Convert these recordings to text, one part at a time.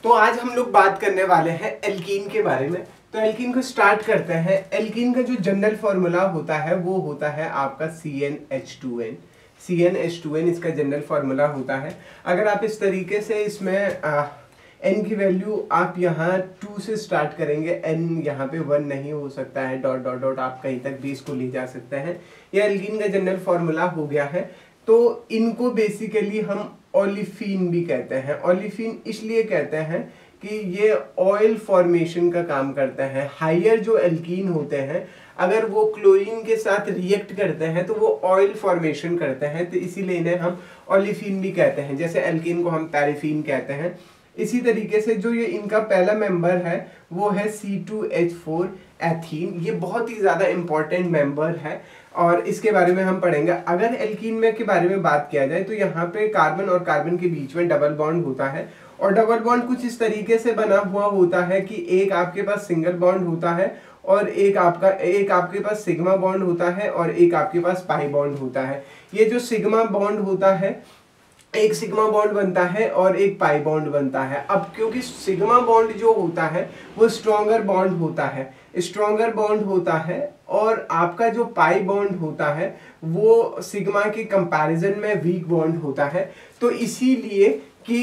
तो आज हम लोग बात करने वाले हैं एल्कीन के बारे में। तो एल्कीन को स्टार्ट करते हैं। एल्कीन का जो जनरल फॉर्मूला होता है वो होता है आपका CnH2n। CnH2n इसका जनरल फॉर्मूला होता है। अगर आप इस तरीके से इसमें n की वैल्यू आप यहाँ 2 से स्टार्ट करेंगे, n यहाँ पे 1 नहीं हो सकता है, डॉट डॉट डॉट आप कहीं तक भी इसको ले जा सकते हैं। यह एल्कीन का जनरल फॉर्मूला हो गया है। तो इनको बेसिकली हम ओलिफिन भी कहते हैं। ओलिफिन इसलिए कहते हैं कि ये ऑयल फॉर्मेशन का काम करते हैं। हायर जो एल्कीन होते हैं अगर वो क्लोरीन के साथ रिएक्ट करते हैं तो वो ऑयल फॉर्मेशन करते हैं, तो इसीलिए इन्हें हम ओलिफिन भी कहते हैं। जैसे एल्कीन को हम पैराफिन कहते हैं। इसी तरीके से जो ये इनका पहला मेंबर है वो है C2H4 एथीन। ये बहुत ही ज़्यादा इंपॉर्टेंट मेंबर है और इसके बारे में हम पढ़ेंगे। अगर एल्कीन में के बारे में बात किया जाए तो यहाँ पे कार्बन और कार्बन के बीच में डबल बॉन्ड होता है और डबल बॉन्ड कुछ इस तरीके से बना हुआ होता है कि एक आपके पास सिंगल बॉन्ड होता है और एक आपके पास सिग्मा बॉन्ड होता है और एक आपके पास पाई बॉन्ड होता है। ये जो सिग्मा बॉन्ड होता है, एक सिग्मा बॉन्ड बनता है और एक पाई बॉन्ड बनता है। अब क्योंकि सिग्मा बॉन्ड जो होता है वो स्ट्रॉन्गर बॉन्ड होता है और आपका जो पाई बॉन्ड होता है वो सिग्मा के कंपैरिजन में वीक बॉन्ड होता है। तो इसीलिए कि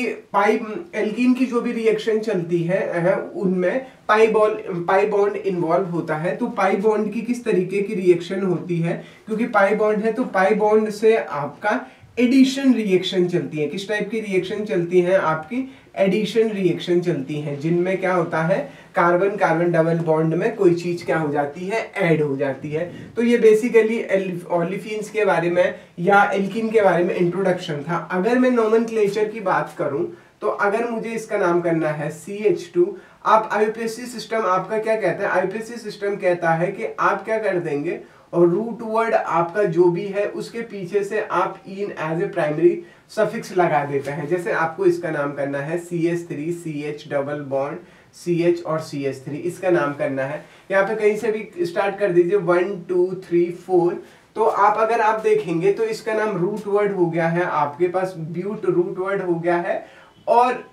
एल्कीन की जो भी रिएक्शन चलती है उनमें पाई बॉन्ड इन्वॉल्व होता है। तो पाई बॉन्ड की किस तरीके की रिएक्शन होती है, क्योंकि पाई बॉन्ड है तो पाई बॉन्ड से आपका एडिशन रिएक्शन चलती है। किस टाइप की रिएक्शन चलती है? आपकी एडिशन रिएक्शन चलती हैं, जिनमें क्या होता है कार्बन कार्बन डबल बॉन्ड में कोई चीज क्या हो जाती है, ऐड हो जाती है। तो ये बेसिकली ओलिफिन्स के बारे में या एल्कीन के बारे में इंट्रोडक्शन था। अगर मैं नोमेनक्लेचर की बात करूं तो अगर मुझे इसका नाम करना है CH2, आप आईयूपीएसी सिस्टम आपका क्या कहता है? आईयूपीएसी सिस्टम कहता है कि आप क्या कर देंगे और रूट वर्ड आपका जो भी है उसके पीछे से आप इन एज ए प्राइमरी सफिक्स लगा देते हैं। जैसे आपको इसका नाम करना है CH3 CH double bond CH और CH3 इसका नाम करना है। यहाँ पे कहीं से भी स्टार्ट कर दीजिए 1 2 3 4। तो अगर आप देखेंगे तो इसका नाम रूट वर्ड हो गया है, आपके पास ब्यूट रूट वर्ड हो गया है और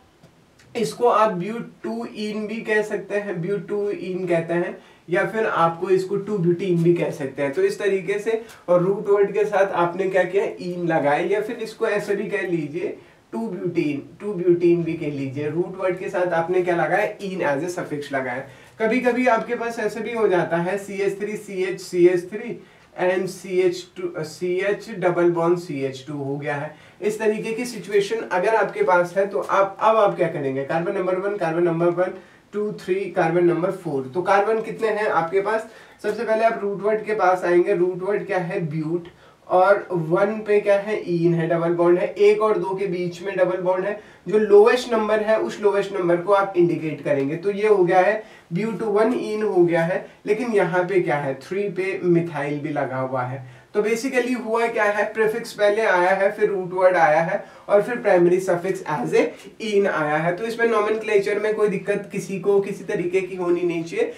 इसको आप ब्यूट-2-ईन भी कह सकते हैं, ब्यूट-2-ईन कहते हैं, या फिर आपको इसको 2-ब्यूटीन भी कह सकते हैं। तो इस तरीके से और रूट वर्ड के साथ आपने क्या किया, ईन लगाए, या फिर इसको ऐसे भी कह लीजिए 2-ब्यूटीन भी कह लीजिए। रूट वर्ड के साथ आपने क्या लगाया, ईन एज ए सफिक्स लगाया। कभी कभी आपके पास ऐसे भी हो जाता है CH3 CH CH3 and CH double bond CH2 हो गया है। इस तरीके की सिचुएशन अगर आपके पास है तो आप क्या करेंगे, carbon number 1 carbon number 1 2 3 carbon number 4। तो कार्बन कितने हैं आपके पास? सबसे पहले आप रूट वर्ड के पास आएंगे। रूट वर्ड क्या है, ब्यूट, और 1 पे क्या है, ईन है, डबल बॉन्ड है। 1 और 2 के बीच में डबल बॉन्ड है। जो लोवेस्ट नंबर है उस लोवेस्ट नंबर को आप इंडिकेट करेंगे। तो ये हो गया है ब्यूट-1 ईन हो गया है, लेकिन यहाँ पे क्या है, 3 पे मिथाइल भी लगा हुआ है। तो बेसिकली हुआ क्या है, प्रीफिक्स पहले आया है, फिर रूट वर्ड आया है और फिर प्राइमरी सफिक्स एज ए ईन आया है। तो इसमें नोमेनक्लेचर में कोई दिक्कत किसी को किसी तरीके की होनी नहीं चाहिए।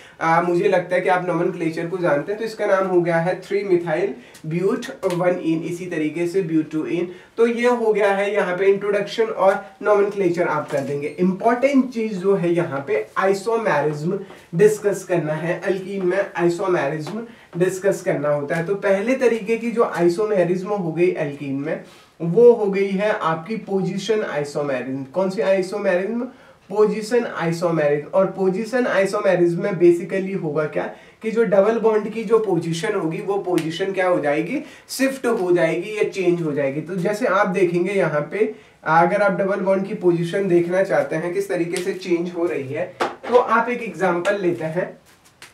मुझे लगता है कि आप नोमेनक्लेचर को जानते हैं। तो इसका नाम हो गया है 3 मिथाइल ब्यूट-1 ईन, इसी तरीके से ब्यूट-2-ईन। तो ये हो गया है यहाँ पे इंट्रोडक्शन और नोमेनक्लेचर आप कर देंगे। इंपॉर्टेंट चीज जो है यहाँ पे आइसोमेरिज्म डिस्कस करना है। एल्कीन में आइसोमेरिज्म डिस्कस करना होता है। तो पहले तरीके की जो आइसोमेरिज्म हो गई एल्कीन में वो हो गई है आपकी पोजीशन आइसोमेरिज्म। कौन सी आइसोमेरिज्म? Position isomerism. और पोजीशन आइसोमेरिज्म में बेसिकली होगा क्या कि जो डबल बॉन्ड की जो पोजीशन होगी वो पोजीशन क्या हो जाएगी, शिफ्ट हो जाएगी या चेंज हो जाएगी। तो जैसे आप देखेंगे यहाँ पे अगर आप डबल बॉन्ड की पोजीशन देखना चाहते हैं किस तरीके से चेंज हो रही है, तो आप एक एग्जांपल लेते हैं।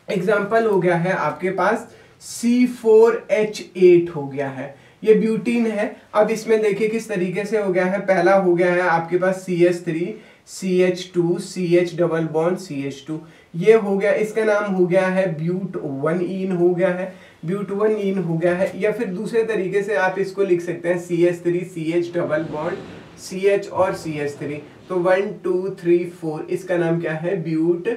एग्जाम्पल हो गया है आपके पास C4H8 हो गया है, ये ब्यूटीन है। अब इसमें देखिए किस तरीके से हो गया है। पहला हो गया है आपके पास CH3 CH2 CH double bond CH2, ये हो गया। इसका नाम हो गया है ब्यूट-1 ईन हो गया है, ब्यूट-1 ईन हो गया है। या फिर दूसरे तरीके से आप इसको लिख सकते हैं CH3 CH double bond CH और CH3। तो 1 2 3 4 इसका नाम क्या है, ब्यूट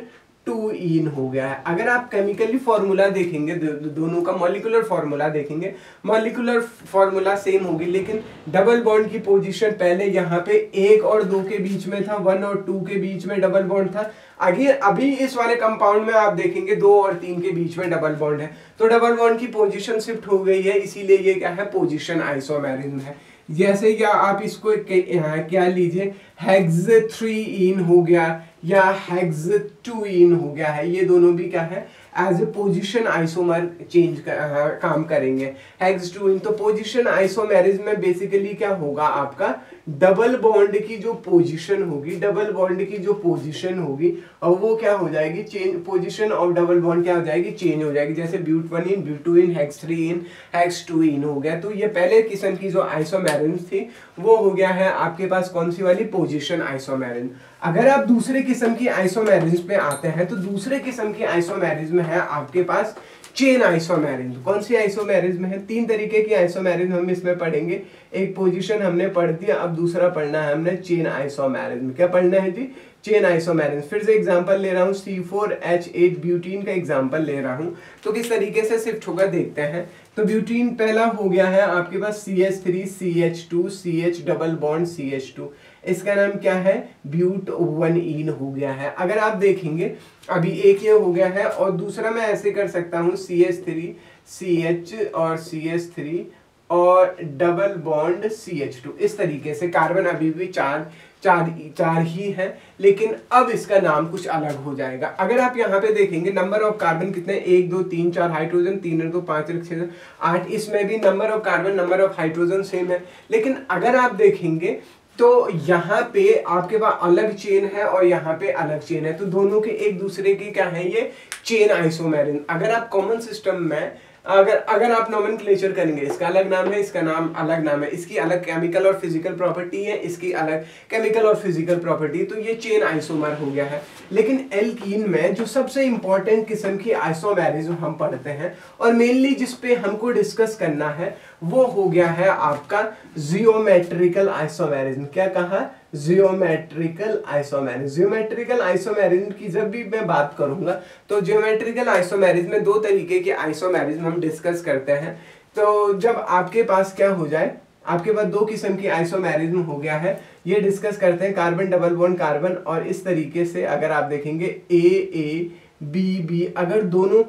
टू-इन हो गया है। अगर आप केमिकली फॉर्मूला देखेंगे, दोनों का मॉलिक्यूलर फॉर्मूला देखेंगे, मॉलिक्यूलर फॉर्मूला सेम होगी, लेकिन डबल बॉन्ड की पोजीशन पहले यहाँ पे 1 और 2 के बीच में था, 1 और 2 के बीच में डबल बॉन्ड था। आगे अभी इस वाले कंपाउंड में आप देखेंगे 2 और 3 के बीच में डबल बॉन्ड है, तो डबल बॉन्ड की पोजीशन शिफ्ट हो गई है, इसीलिए ये क्या है, पोजीशन आइसोमेरिज्म है। जैसे या आप इसको क्या लीजिए, हेक्स 3-इन हो गया या हेक्स 2-इन हो गया है, ये दोनों भी क्या है, as a position isomer change काम करेंगे। हेक्स 2-इन, तो पोजिशन आइसोमेरिज्म में बेसिकली क्या होगा, आपका डबल बॉन्ड की जो पोजीशन होगी, डबल बॉन्ड की जो पोजीशन होगी, और वो क्या हो जाएगी, change, position of double bond क्या हो जाएगी, चेंज हो जाएगी। जैसे ब्यूट 1-इन, ब्यूट 2-इन, हेक्स 3-इन, हेक्स 2-इन हो गया। तो ये पहले किस्म की जो आइसोमेरिज्म थी वो हो गया है आपके पास कौन सी वाली, पोजीशन आइसोमेरिज्म। अगर आप दूसरे किस्म की आइसोमेरिज्म पे आते हैं, तो दूसरे किस्म की आइसोमेरिज्म है आपके पास चेन आइसोमेरिज्म। कौन सी आइसोमेरिज्म है, 3 तरीके की आइसोमेरिज्म हम इसमें पढ़ेंगे। एक पोजीशन हमने पढ़ दिया, अब दूसरा पढ़ना है हमने चेन आइसोमेरिज्म। क्या पढ़ना है जी, चेन आइसोमेरिज्म। फिर से एग्जांपल ले रहा हूँ, C4H8 ब्यूटीन का एग्जांपल ले रहा हूँ, तो किस तरीके से शिफ्ट होगा देखते हैं। तो ब्यूटीन पहला हो गया है आपके पास CH3 CH2 CH double bond CH2, इसका नाम क्या है, ब्यूट 1-इन हो गया है। अगर आप देखेंगे अभी एक ये हो गया है, और दूसरा मैं ऐसे कर सकता हूँ CH3 CH और CH3 और डबल बॉन्ड CH2, इस तरीके से। कार्बन अभी भी चार ही है, लेकिन अब इसका नाम कुछ अलग हो जाएगा। अगर आप यहाँ पे देखेंगे नंबर ऑफ कार्बन कितने, 1 2 3 4 हाइड्रोजन, 3 और 2 5 और 6 8, इसमें भी number of carbon number of hydrogen same है। लेकिन अगर आप देखेंगे तो यहाँ पे आपके पास अलग चेन है और यहाँ पे अलग चेन है, तो दोनों के एक दूसरे की क्या है, ये चेन आइसोमेरिज्म। अगर आप कॉमन सिस्टम में अगर आप नोमेनक्लेचर करेंगे, इसका अलग नाम है, इसका नाम अलग नाम है, इसकी अलग केमिकल और फिजिकल प्रॉपर्टी है, इसकी अलग केमिकल और फिजिकल प्रॉपर्टी, तो ये चेन आइसोमर हो गया है। लेकिन एल्कीन में जो सबसे इंपॉर्टेंट किस्म की आइसोमेरिज्म हम पढ़ते हैं और मेनली जिसपे हमको डिस्कस करना है, वो हो गया है आपका जियोमेट्रिकल आइसोमेरिज्म। क्या कहा, जियोमेट्रिकल आइसोमेरिज्म। जियोमेट्रिकल आइसोमेरिज्म की जब भी मैं बात करूंगा, तो जियोमेट्रिकल आइसोमेरिज्म में 2 तरीके के आइसोमेरिज्म हम डिस्कस करते हैं। तो जब आपके पास क्या हो जाए, आपके पास 2 किस्म की आइसोमेरिज्म हो गया है, ये डिस्कस करते हैं कार्बन डबल बॉन्ड कार्बन, और इस तरीके से अगर आप देखेंगे A B, अगर दोनों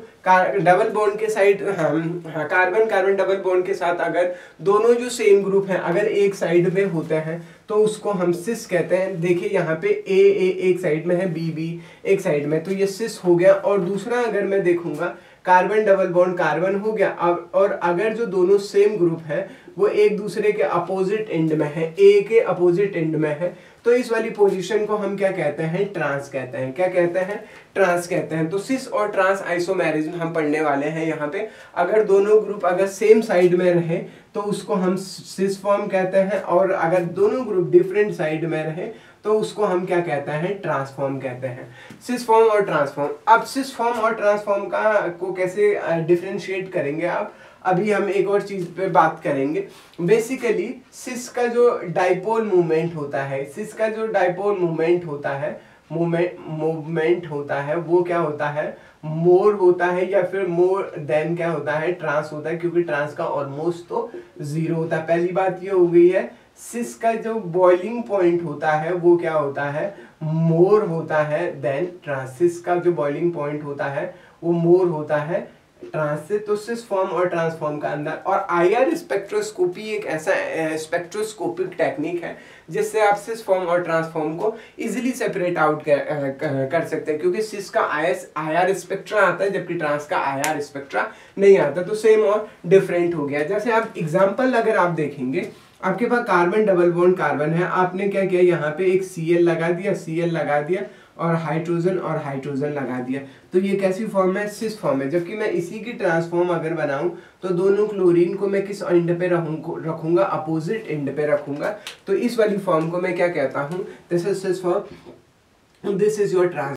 डबल बॉन्ड के side, carbon carbon double bond के साथ अगर दोनों जो सेम ग्रुप हैं अगर एक साइड में होते हैं, तो उसको हम सिस कहते हैं। देखिए यहाँ पे A एक साइड में है, B एक साइड में, तो ये सिस हो गया। और दूसरा अगर मैं देखूंगा, कार्बन डबल बॉन्ड कार्बन हो गया। अब और अगर जो दोनों सेम ग्रुप है वो एक दूसरे के अपोजिट एंड में है, A के अपोजिट एंड में है, तो इस वाली पोजीशन को हम क्या कहते हैं, ट्रांस कहते हैं। क्या कहते हैं, ट्रांस कहते हैं। तो सिस और ट्रांस आइसोमेरिज्म हम पढ़ने वाले हैं यहाँ पे। अगर दोनों ग्रुप अगर सेम साइड में रहे तो उसको हम सिस फॉर्म कहते हैं, और अगर दोनों ग्रुप डिफरेंट साइड में रहे तो उसको हम क्या कहते हैं, ट्रांसफॉर्म कहते हैं। सिस फॉर्म और ट्रांसफॉर्म। अब सिस फॉर्म और ट्रांसफॉर्म को कैसे डिफरेंशिएट करेंगे आप, अभी हम एक और चीज पे बात करेंगे। बेसिकली सिस का जो डाइपोल मूवमेंट होता है, सिस का जो डाइपोल मूवमेंट होता है, मूवमेंट होता है, वो क्या होता है, मोर होता है, या फिर मोर देन क्या होता है, ट्रांस होता है, क्योंकि ट्रांस का ऑलमोस्ट तो 0 होता है। पहली बात ये हो गई है, सिस का जो बॉइलिंग पॉइंट होता है वो क्या होता है, मोर होता है देन ट्रांस। सिस का जो बॉइलिंग पॉइंट होता है वो मोर होता है ट्रांस से। तो सिस फॉर्म और ट्रांसफॉर्म का अंदर, और IR स्पेक्ट्रोस्कोपी एक ऐसा स्पेक्ट्रोस्कोपिक टेक्निक है जिससे आप सिस फॉर्म और ट्रांसफॉर्म को इजीली सेपरेट आउट कर सकते हैं, क्योंकि सिस का IR स्पेक्ट्रा आता है जबकि ट्रांस का IR स्पेक्ट्रा नहीं आता। तो सेम और डिफरेंट हो गया। जैसे आप एग्जाम्पल अगर आप देखेंगे, आपके पास कार्बन डबल बॉन्ड कार्बन है, आपने क्या किया, यहाँ पे एक Cl लगा दिया और हाइड्रोजन लगा दिया, तो ये कैसी फॉर्म है, सिस फॉर्म है। जबकि मैं इसी की ट्रांसफॉर्म अगर बनाऊं तो दोनों क्लोरीन को मैं किस एंड पे रखूंगा, अपोजिट एंड पे रखूंगा। तो इस वाली फॉर्म को मैं क्या कहता हूं, this is this form, this is your trans